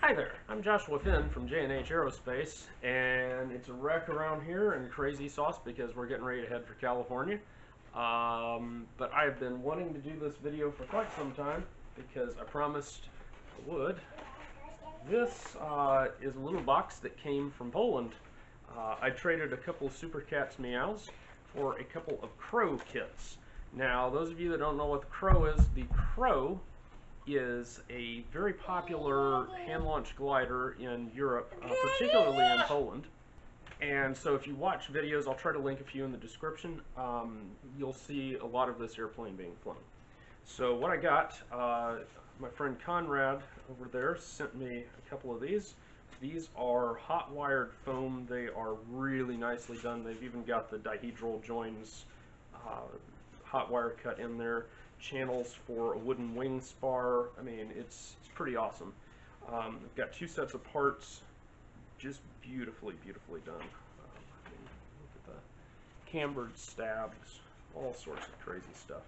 Hi there, I'm Joshua Finn from J&H Aerospace, and it's a wreck around here and crazy sauce because we're getting ready to head for California. But I've been wanting to do this video for quite some time because I promised I would. This is a little box that came from Poland. I traded a couple of Super Cats Meows for a couple of Crow kits. Now, those of you that don't know what the Crow is, the Crow is a very popular hand-launched glider in Europe, particularly in Poland. And so if you watch videos, I'll try to link a few in the description, you'll see a lot of this airplane being flown. So what I got, my friend Conrad over there sent me a couple of these. These are hot-wired foam. They are really nicely done. They've even got the dihedral joins hot wire cut in there. Channels for a wooden wing spar. I mean, it's pretty awesome. I've got two sets of parts, just beautifully done. I mean, look at the cambered stabs, all sorts of crazy stuff.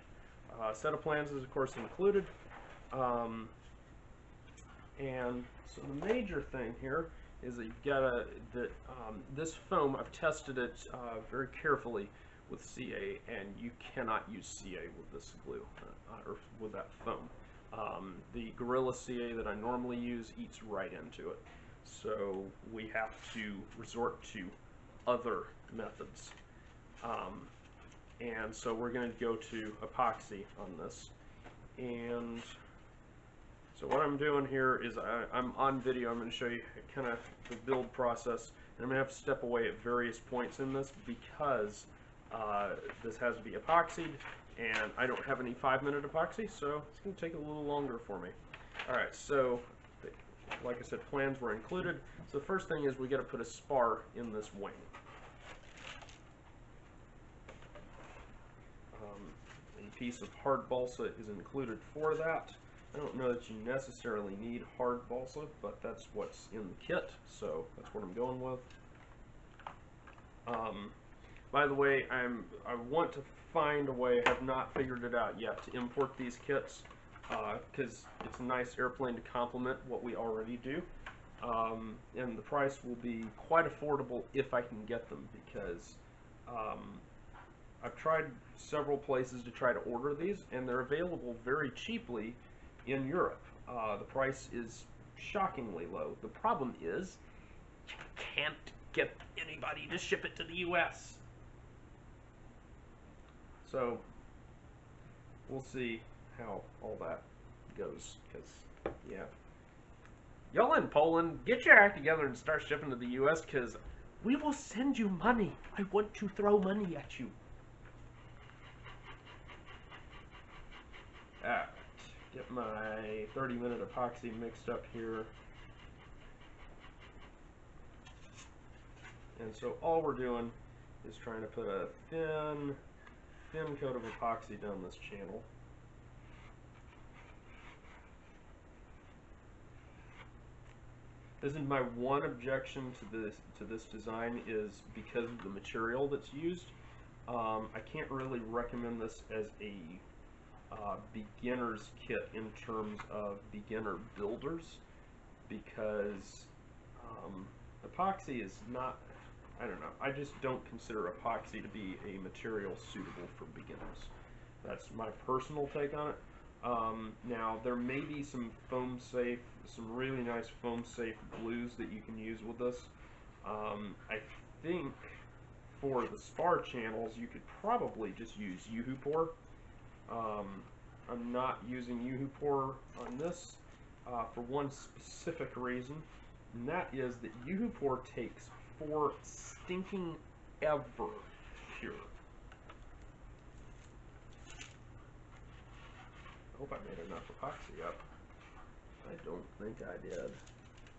Set of plans is of course included. And so the major thing here is that you've got this foam, I've tested it very carefully with CA, and you cannot use CA with this glue, or with that foam. The Gorilla CA that I normally use eats right into it. So we have to resort to other methods. And so we're going to go to epoxy on this. And so what I'm doing here is I'm on video. I'm going to show you kind of the build process. And I'm going to have to step away at various points in this because this has to be epoxied, and I don't have any 5-minute epoxy, so it's going to take a little longer for me. Alright, so like I said, plans were included. So the first thing is we got to put a spar in this wing. A piece of hard balsa is included for that. I don't know that you necessarily need hard balsa, but that's what's in the kit, so that's what I'm going with. By the way, I want to find a way, I have not figured it out yet, to import these kits, because it's a nice airplane to complement what we already do. And the price will be quite affordable if I can get them, because I've tried several places to try to order these, and they're available very cheaply in Europe. The price is shockingly low. The problem is, you can't get anybody to ship it to the US. So, we'll see how all that goes, because, yeah. Y'all in Poland, get your act together and start shipping to the US, because we will send you money. I want to throw money at you. Alright, get my 30-minute epoxy mixed up here. And so all we're doing is trying to put a thin coat of epoxy down this channel. This is my one objection to this design, is because of the material that's used. I can't really recommend this as a beginner's kit in terms of beginner builders, because epoxy is not, I don't know, I just don't consider epoxy to be a material suitable for beginners. That's my personal take on it. Now, there may be some foam safe, some really nice foam safe glues that you can use with this. I think for the spar channels, you could probably just use UHU-Por. I'm not using UHU-Por on this for one specific reason, and that is that UHU-Por takes for stinking ever cure. I hope I made enough epoxy up. I don't think I did.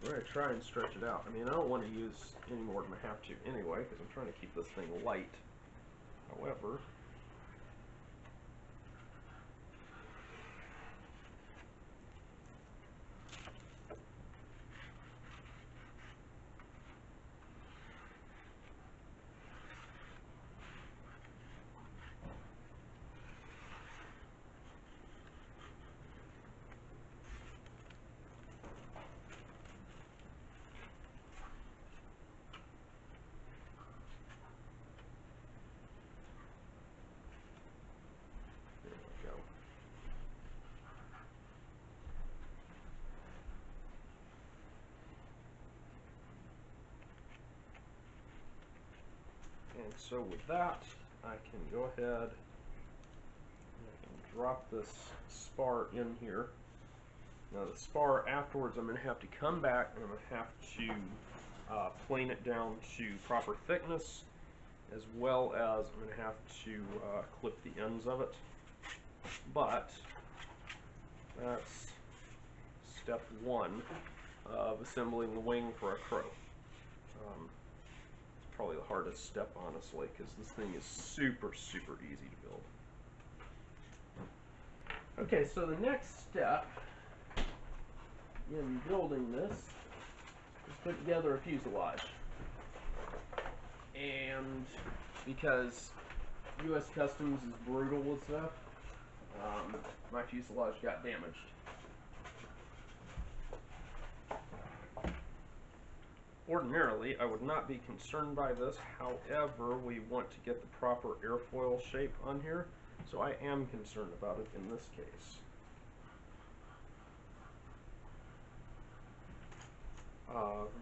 We're going to try and stretch it out. I mean, I don't want to use any more than I have to anyway, because I'm trying to keep this thing light. However, so with that, I can go ahead and drop this spar in here. Now the spar afterwards, I'm going to have to come back and I'm going to have to plane it down to proper thickness, as well as I'm going to have to clip the ends of it. But that's step one of assembling the wing for a crow. It's probably the hardest step, honestly, because this thing is super, super easy to build. Okay, so the next step in building this is put together a fuselage. And because U.S. Customs is brutal with stuff, my fuselage got damaged. Ordinarily, I would not be concerned by this. However, we want to get the proper airfoil shape on here, so I am concerned about it in this case.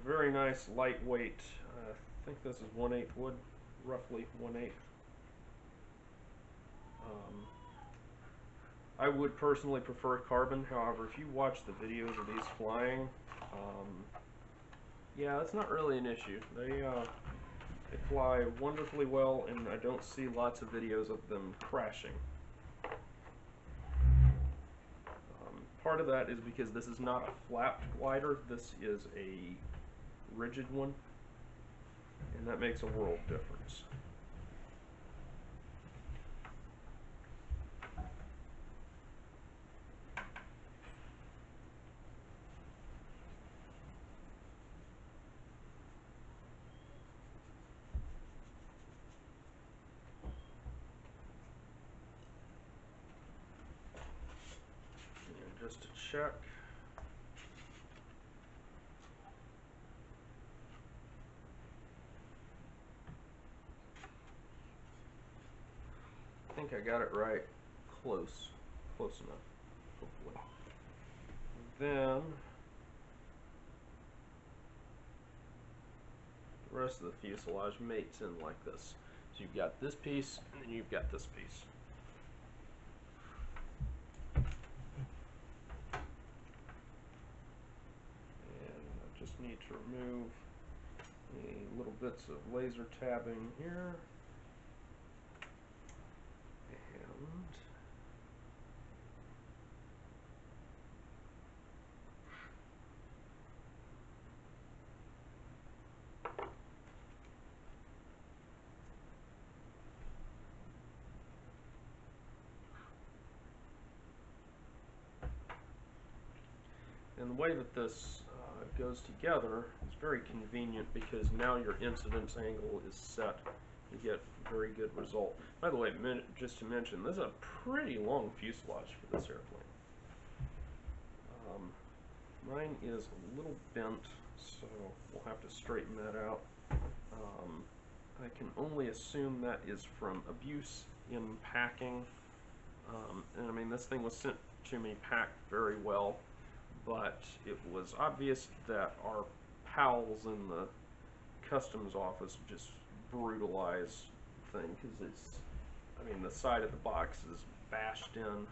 Very nice, lightweight. I think this is 1/8 wood, roughly 1/8. I would personally prefer carbon. However, if you watch the videos of these flying, yeah, that's not really an issue. They fly wonderfully well, and I don't see lots of videos of them crashing. Part of that is because this is not a flapped glider, this is a rigid one, and that makes a world difference. Just to check. I think I got it right. Close enough, hopefully. Then the rest of the fuselage mates in like this. So you've got this piece, and then you've got this piece. Need to remove the little bits of laser tabbing here, and the way that this goes together is very convenient because now your incidence angle is set. You get a very good result. By the way, just to mention, this is a pretty long fuselage for this airplane. Mine is a little bent, so we'll have to straighten that out. I can only assume that is from abuse in packing. And I mean, this thing was sent to me packed very well, but it was obvious that our pals in the customs office just brutalized the thing, because it's, I mean, the side of the box is bashed in,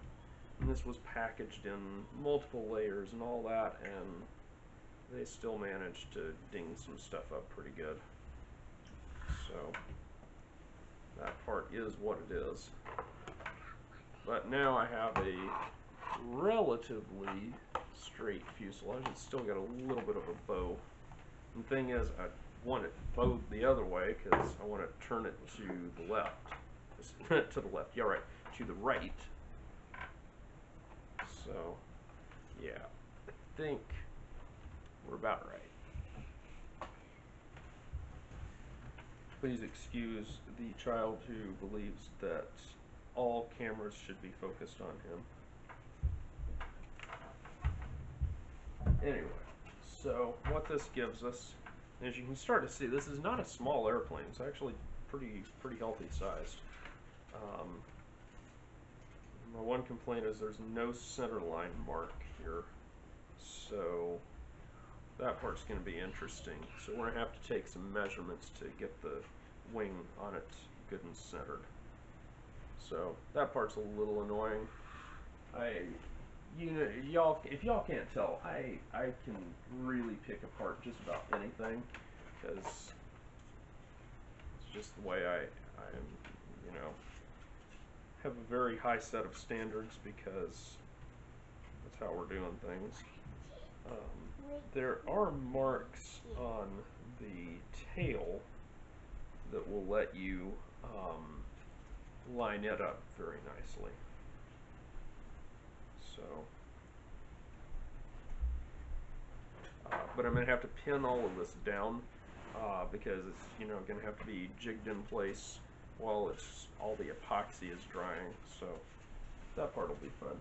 and this was packaged in multiple layers and all that, and they still managed to ding some stuff up pretty good. So that part is what it is. But now I have a relatively straight fuselage. It's still got a little bit of a bow. And the thing is, I want it bowed the other way because I want to turn it to the left. To the left, yeah, right. To the right. So, yeah, I think we're about right. Please excuse the child who believes that all cameras should be focused on him. Anyway, so what this gives us, as you can start to see, this is not a small airplane. It's actually pretty healthy sized. My one complaint is there's no center line mark here, so that part's going to be interesting. So we're going to have to take some measurements to get the wing on it good and centered. So that part's a little annoying. You know, y'all, if y'all can't tell, I can really pick apart just about anything, because it's just the way I you know, have a very high set of standards, because that's how we're doing things. There are marks on the tail that will let you line it up very nicely. So, but I'm going to have to pin all of this down because it's, you know, going to have to be jigged in place while all the epoxy is drying. So that part will be fun.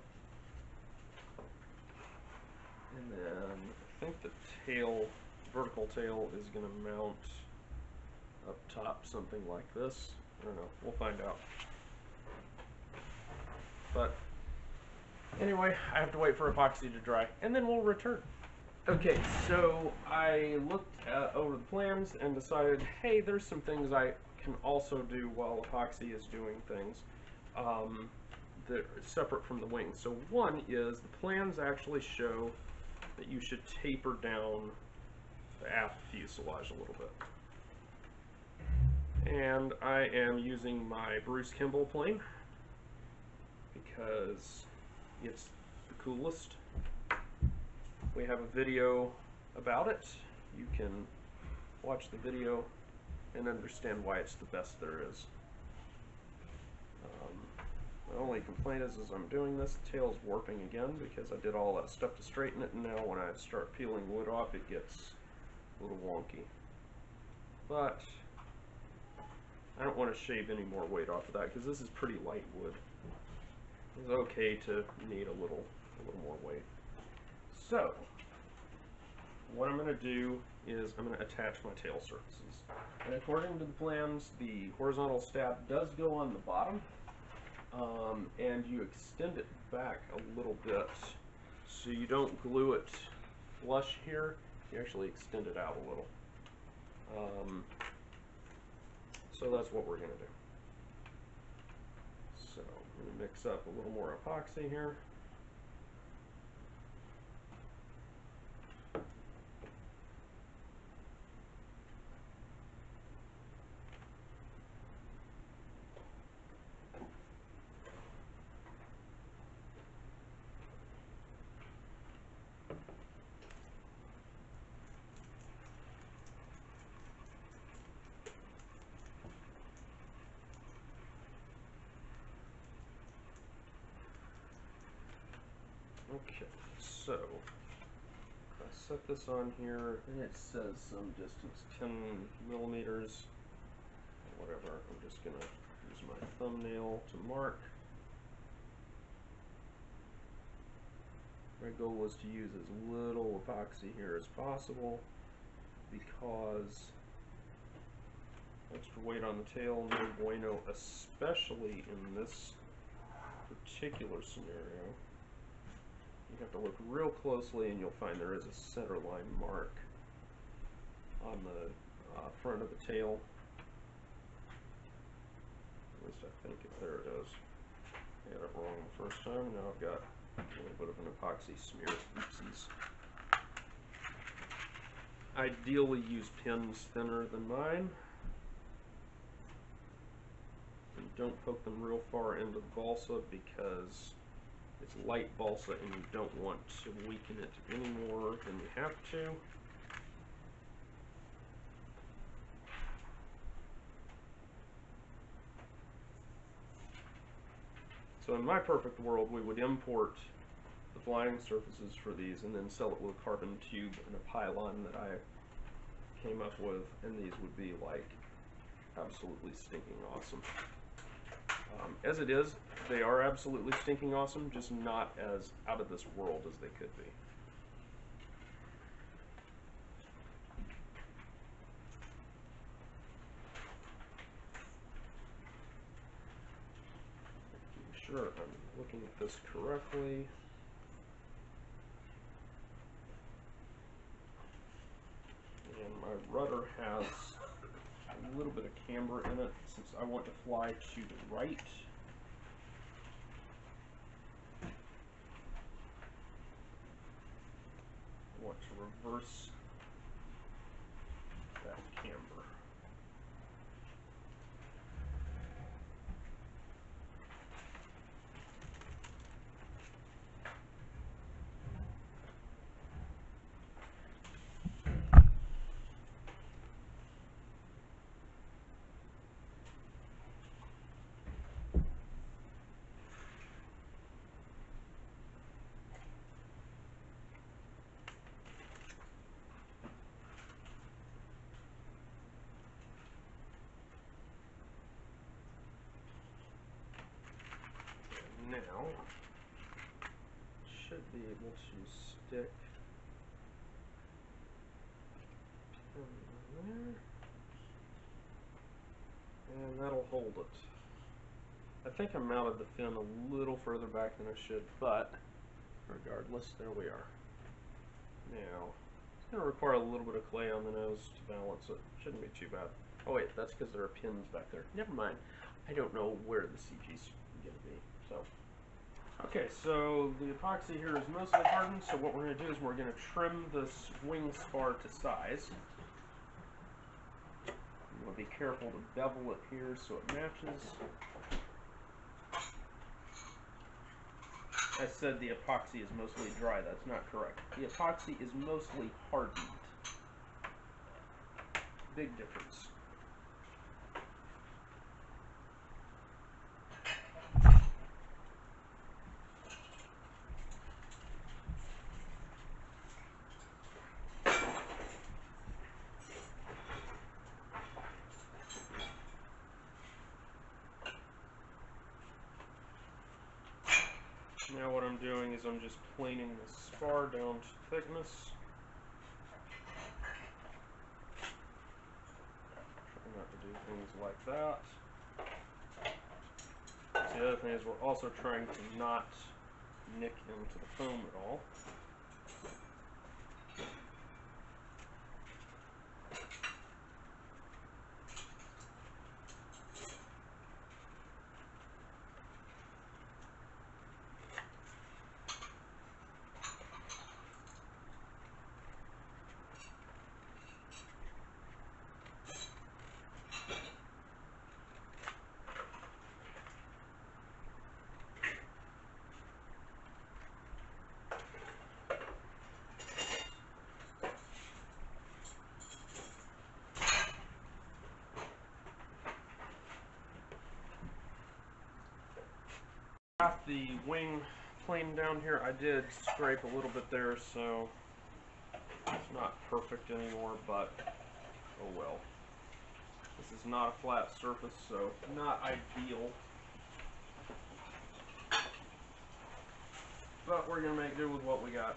And then I think the tail, vertical tail, is going to mount up top something like this. I don't know. We'll find out. But anyway, I have to wait for epoxy to dry, and then we'll return. Okay, so I looked over the plans and decided, hey, there's some things I can also do while epoxy is doing things that are separate from the wings. So one is the plans actually show that you should taper down the aft fuselage a little bit. And I am using my Bruce Kimball plane because it's the coolest. We have a video about it. You can watch the video and understand why it's the best there is. My only complaint is as I'm doing this, the tail's warping again because I did all that stuff to straighten it, and now when I start peeling wood off, it gets a little wonky. But I don't want to shave any more weight off of that because this is pretty light wood. It's okay to need a little more weight. So what I'm going to do is I'm going to attach my tail surfaces. And according to the plans, the horizontal stab does go on the bottom, and you extend it back a little bit so you don't glue it flush here. You actually extend it out a little. So that's what we're going to do. So I'm going to mix up a little more epoxy here. Okay, so I set this on here, and it says some distance, 10 millimeters, whatever. I'm just going to use my thumbnail to mark. My goal was to use as little epoxy here as possible because extra weight on the tail, no bueno, especially in this particular scenario. You have to look real closely and you'll find there is a center line mark on the front of the tail. At least I think there it is. I got it wrong the first time, now I've got a little bit of an epoxy smear. Oopsies. Ideally use pins thinner than mine. And don't poke them real far into the balsa because it's light balsa and you don't want to weaken it any more than you have to. So in my perfect world, we would import the flying surfaces for these and then sell it with a carbon tube and a pylon that I came up with, and these would be like absolutely stinking awesome. As it is, they are absolutely stinking awesome, just not as out of this world as they could be. Sure, I'm looking at this correctly. And my rudder has a little bit of camber in it since I want to fly to the right. I want to reverse that camber. Now, should be able to stick in there, and that'll hold it. I think I mounted the fin a little further back than I should, but regardless, there we are. Now, it's going to require a little bit of clay on the nose to balance it. Shouldn't be too bad. Oh wait, that's because there are pins back there. Never mind. I don't know where the CG's going to be. So, okay, so the epoxy here is mostly hardened, so what we're going to do is we're going to trim this wing spar to size. You want to be careful to bevel it here so it matches. I said the epoxy is mostly dry. That's not correct. The epoxy is mostly hardened. Big difference. Now what I'm doing is I'm just planing the spar down to thickness. Try not to do things like that. So the other thing is we're also trying to not nick into the foam at all. Got the wing planed down here. I did scrape a little bit there, so it's not perfect anymore, but oh well. This is not a flat surface, so not ideal. But we're going to make do with what we got.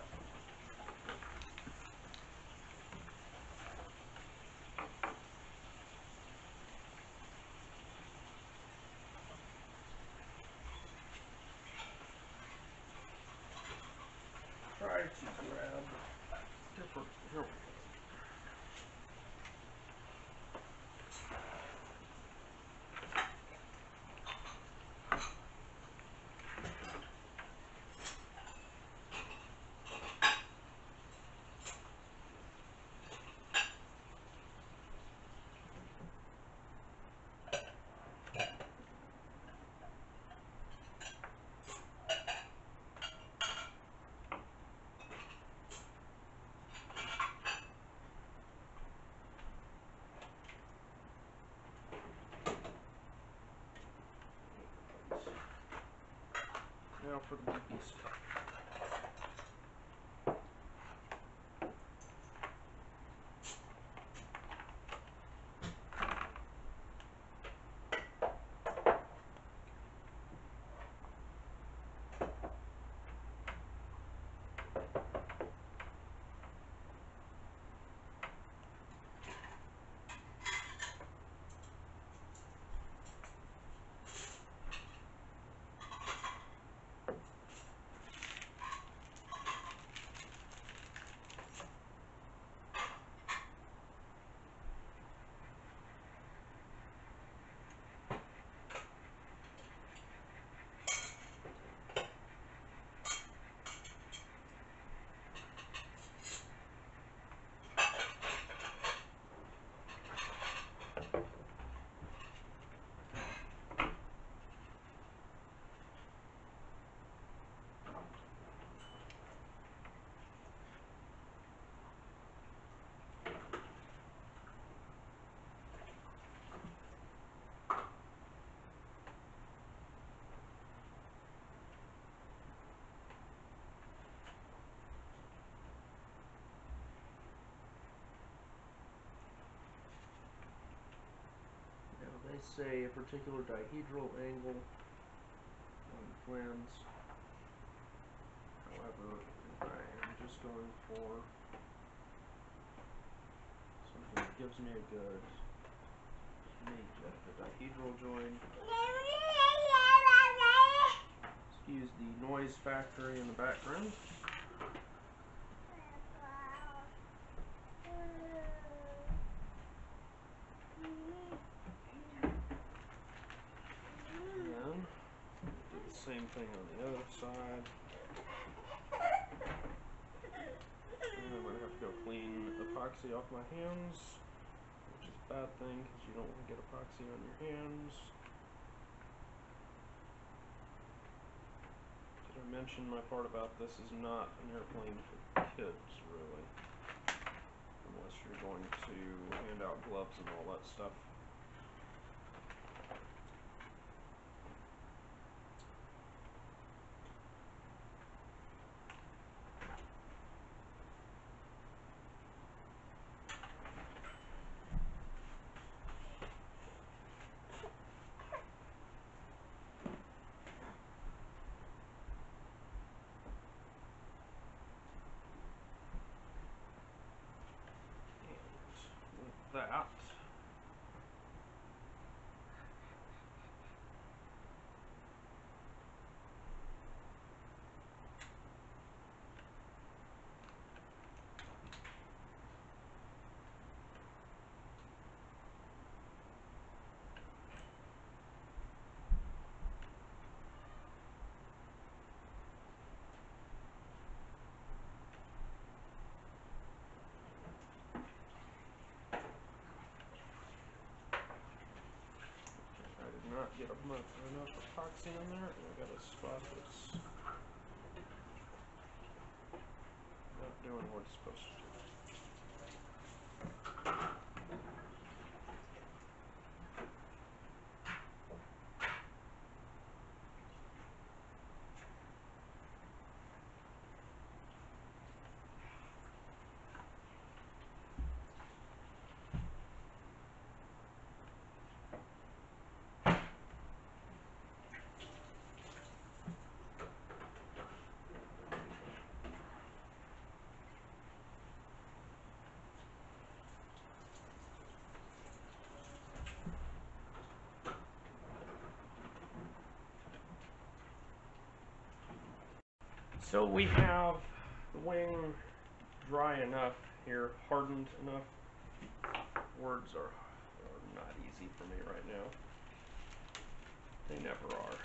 Try to grab different. Here we go. Now for the geeky stuff. say a particular dihedral angle on the plans. However, I am just going for something that gives me a good mate at the dihedral joint. Excuse the noise factory in the background. Same thing on the other side. And I'm going to have to go clean epoxy off my hands, which is a bad thing because you don't want to get epoxy on your hands. Did I mention my part about this is not an airplane for kids, really? Unless you're going to hand out gloves and all that stuff. That. Not get enough epoxy on there, and I got a spot that's not doing what it's supposed to do. So we have the wing dry enough here, hardened enough. Words are not easy for me right now. They never are.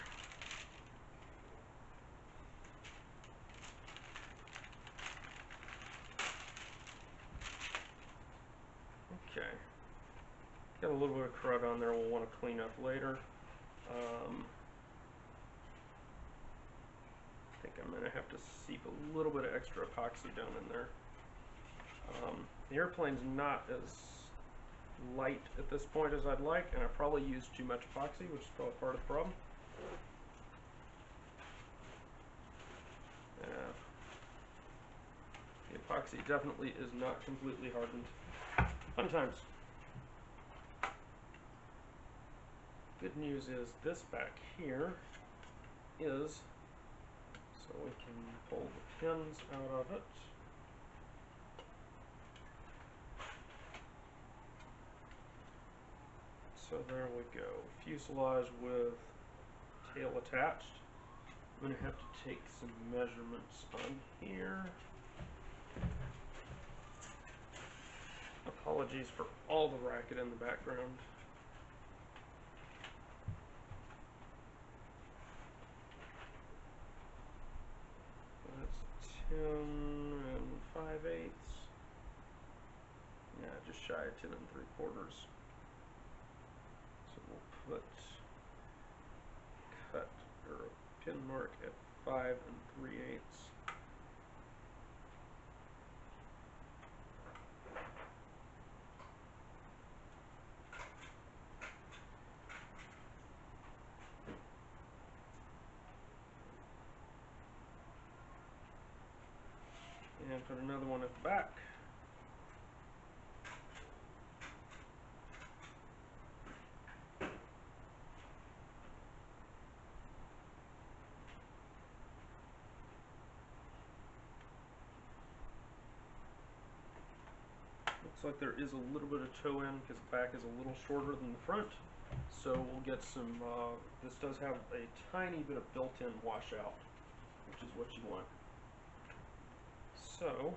Okay. Got a little bit of crud on there we'll want to clean up later. I think I'm going to have to seep a little bit of extra epoxy down in there. The airplane's not as light at this point as I'd like, and I probably used too much epoxy, which is probably part of the problem. The epoxy definitely is not completely hardened. Fun times. Good news is this back here is, so we can pull the pins out of it. So there we go. Fuselage with tail attached. I'm going to have to take some measurements on here. Apologies for all the racket in the background. That's 10 5/8. Yeah, just shy of 10 3/4. So we'll put cut or a pin mark at 5 3/8. And put another one at the back. Looks like there is a little bit of toe in because the back is a little shorter than the front. So we'll get some, this does have a tiny bit of built-in washout, which is what you want. So,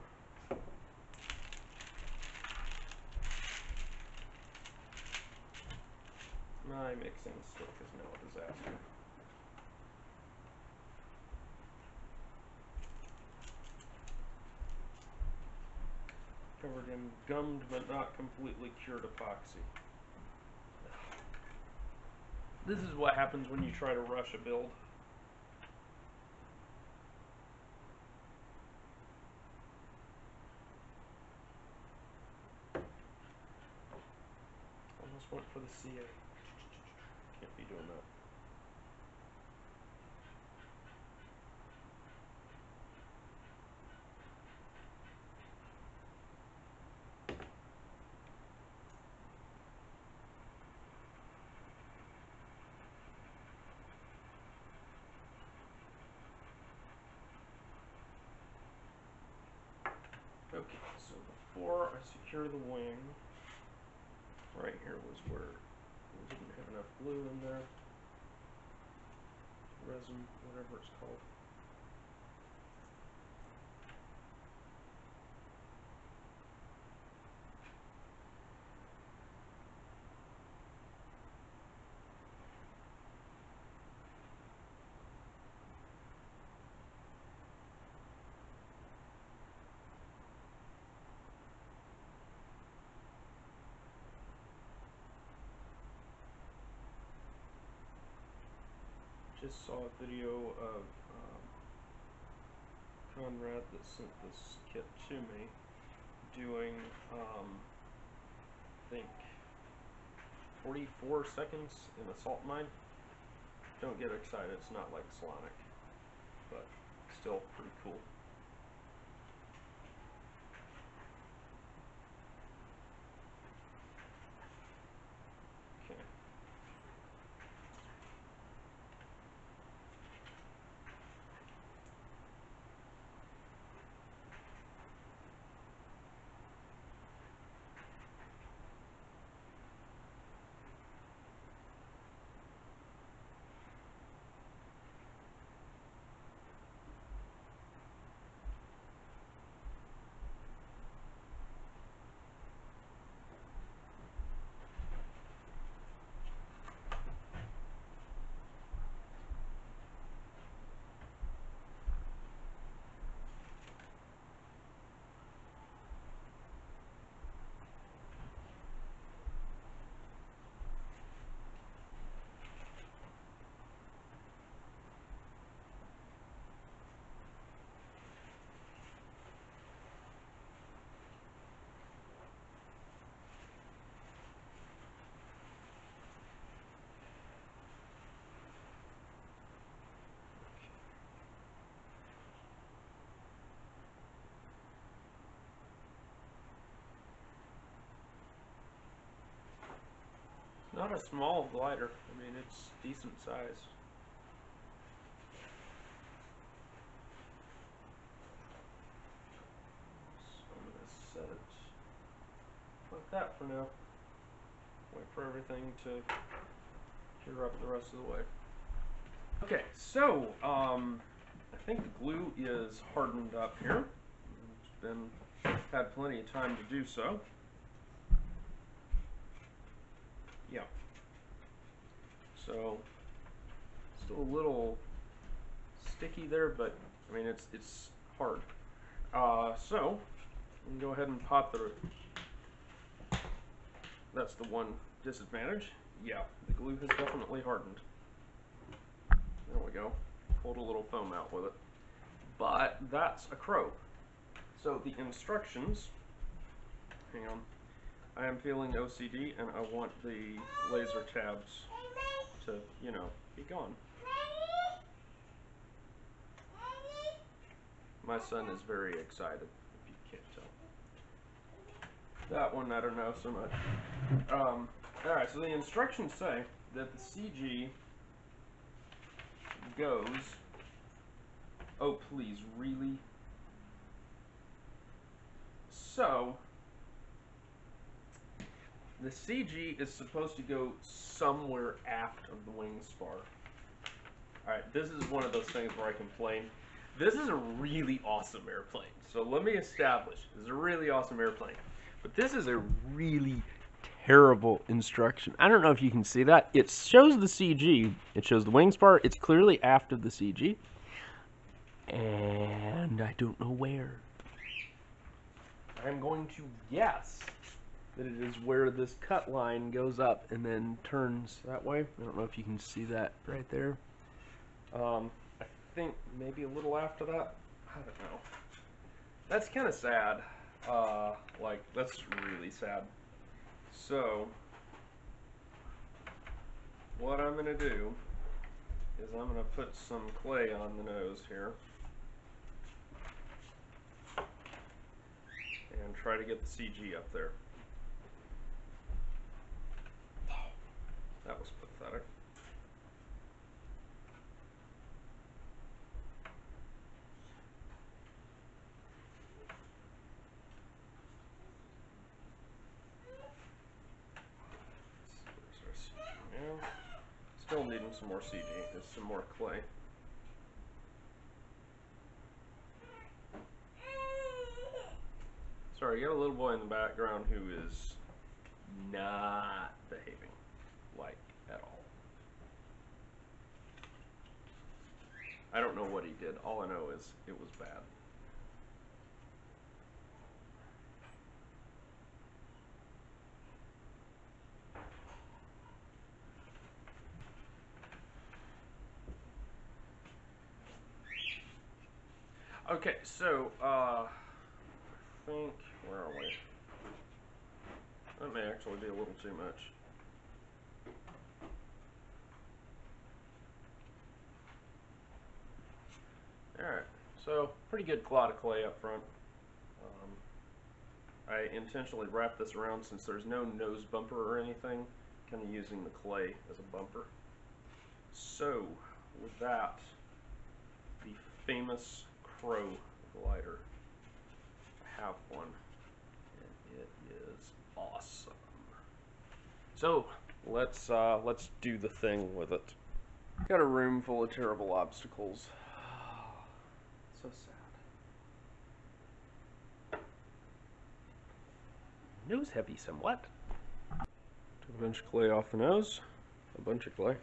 my mixing stick is now a disaster. Covered in gummed but not completely cured epoxy. This is what happens when you try to rush a build. Almost went for the CA. Can't be doing that. Okay, so before I secure the wing, right here was where we didn't have enough glue in there. Resin, whatever it's called. Just saw a video of Conrad that sent this kit to me doing, I think, 44 seconds in a salt mine. Don't get excited, it's not like Slonic, but still pretty cool. Okay. Not a small glider, I mean it's decent size. So I'm going to set it like that for now. Wait for everything to cure up the rest of the way. Okay, so I think the glue is hardened up here. It's had plenty of time to do so. Yeah. So still a little sticky there, but I mean it's hard. So we can go ahead and pop the. That's the one disadvantage. Yeah, the glue has definitely hardened. There we go. Pulled a little foam out with it. But that's a Crow. So the instructions. Hang on. I am feeling OCD and I want the laser tabs to, you know, be gone. My son is very excited, if you can't tell. That one I don't know so much. Alright, so the instructions say that the CG goes... Oh please, really? So, the CG is supposed to go somewhere aft of the wing spar. Alright, this is one of those things where I complain. This is a really awesome airplane. So let me establish, this is a really awesome airplane. But this is a really terrible instruction. I don't know if you can see that. It shows the CG. It shows the wing spar. It's clearly aft of the CG. And I don't know where. I'm going to guess that it is where this cut line goes up and then turns that way. I don't know if you can see that right there. I think maybe a little after that. I don't know. That's kind of sad. Like, that's really sad. So, what I'm going to do is I'm going to put some clay on the nose here. And try to get the CG up there. Oh, that was pathetic. Still needing some more CG. There's some more clay. Sorry, you got a little boy in the background who is not behaving, like, at all. I don't know what he did. All I know is it was bad. Okay, so, I think, where are we? That may actually be a little too much. Alright, so, pretty good clod of clay up front. I intentionally wrapped this around since there's no nose bumper or anything, kind of using the clay as a bumper. So, with that, the famous Crow glider. I have one, and it is awesome. So let's do the thing with it. Got a room full of terrible obstacles. So sad. Nose heavy somewhat. Took a bunch of clay off the nose. A bunch of clay.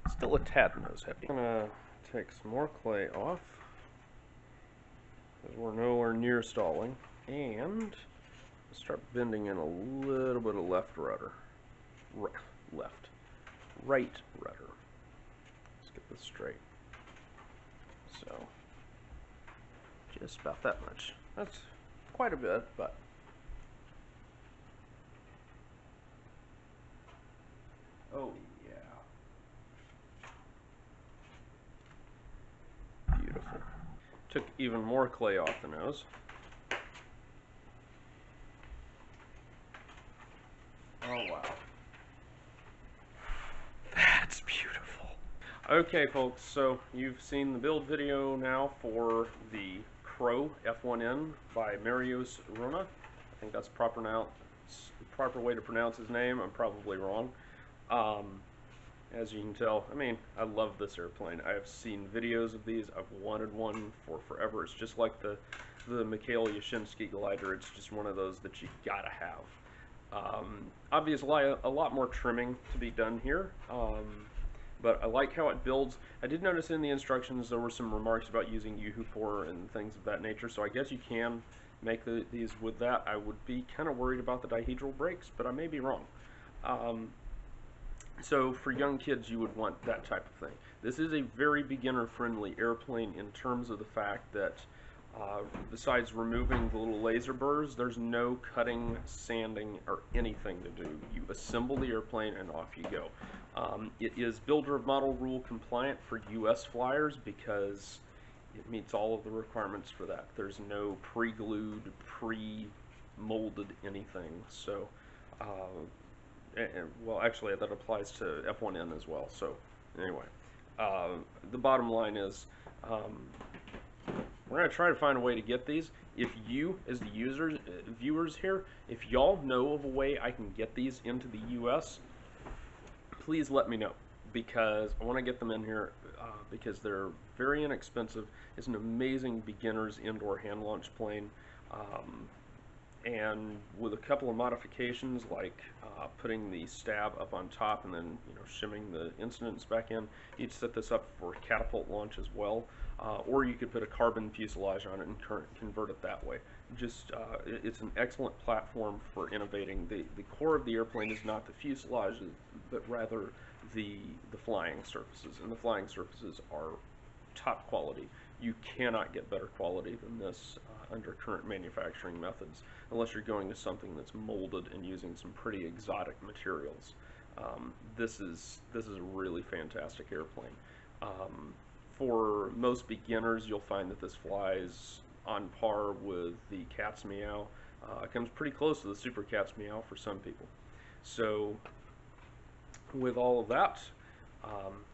Still a tad nose heavy. I'm gonna take some more clay off because we're nowhere near stalling, and start bending in a little bit of left rudder. Right rudder. Let's get this straight. So, just about that much. That's quite a bit, but oh yeah. Beautiful. Took even more clay off the nose. Oh wow. That's beautiful. Okay folks, so you've seen the build video now for the Crow F1N by Mariusz Wrona. I think that's the proper way to pronounce his name. I'm probably wrong. As you can tell, I mean, I love this airplane. I have seen videos of these. I've wanted one for forever. It's just like the Mikhail Yashinsky glider. It's just one of those that you gotta have. Obviously, a lot more trimming to be done here, but I like how it builds. I did notice in the instructions there were some remarks about using U-4 and things of that nature, so I guess you can make these with that. I would be kind of worried about the dihedral brakes, but I may be wrong. So for young kids, you would want that type of thing. This is a very beginner-friendly airplane in terms of the fact that besides removing the little laser burrs, there's no cutting, sanding, or anything to do. You assemble the airplane and off you go. It is Builder of Model Rule compliant for US flyers because it meets all of the requirements for that. There's no pre-glued, pre-molded anything. So, well, actually, that applies to F1N as well. So, anyway, the bottom line is, we're going to try to find a way to get these. If you, as the users, viewers here, if y'all know of a way I can get these into the U.S., please let me know, because I want to get them in here because they're very inexpensive. It's an amazing beginner's indoor hand launch plane, and with a couple of modifications like putting the stab up on top and then shimming the incidents back in. You'd set this up for catapult launch as well, or you could put a carbon fuselage on it and convert it that way. Just it's an excellent platform for innovating. The core of the airplane is not the fuselage, but rather the flying surfaces, and the flying surfaces are top quality. You cannot get better quality than this under current manufacturing methods, unless you're going to something that's molded and using some pretty exotic materials. This is a really fantastic airplane. For most beginners, you'll find that this flies on par with the Cat's Meow. It comes pretty close to the Super Cat's Meow for some people. So with all of that,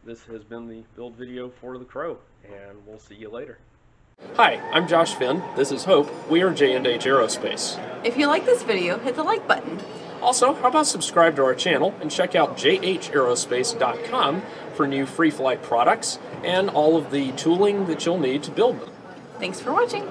this has been the build video for the Crow, and we'll see you later. Hi, I'm Josh Finn. This is Hope. We are J&H Aerospace. If you like this video, hit the like button. Also, how about subscribe to our channel and check out jhaerospace.com for new free flight products and all of the tooling that you'll need to build them. Thanks for watching.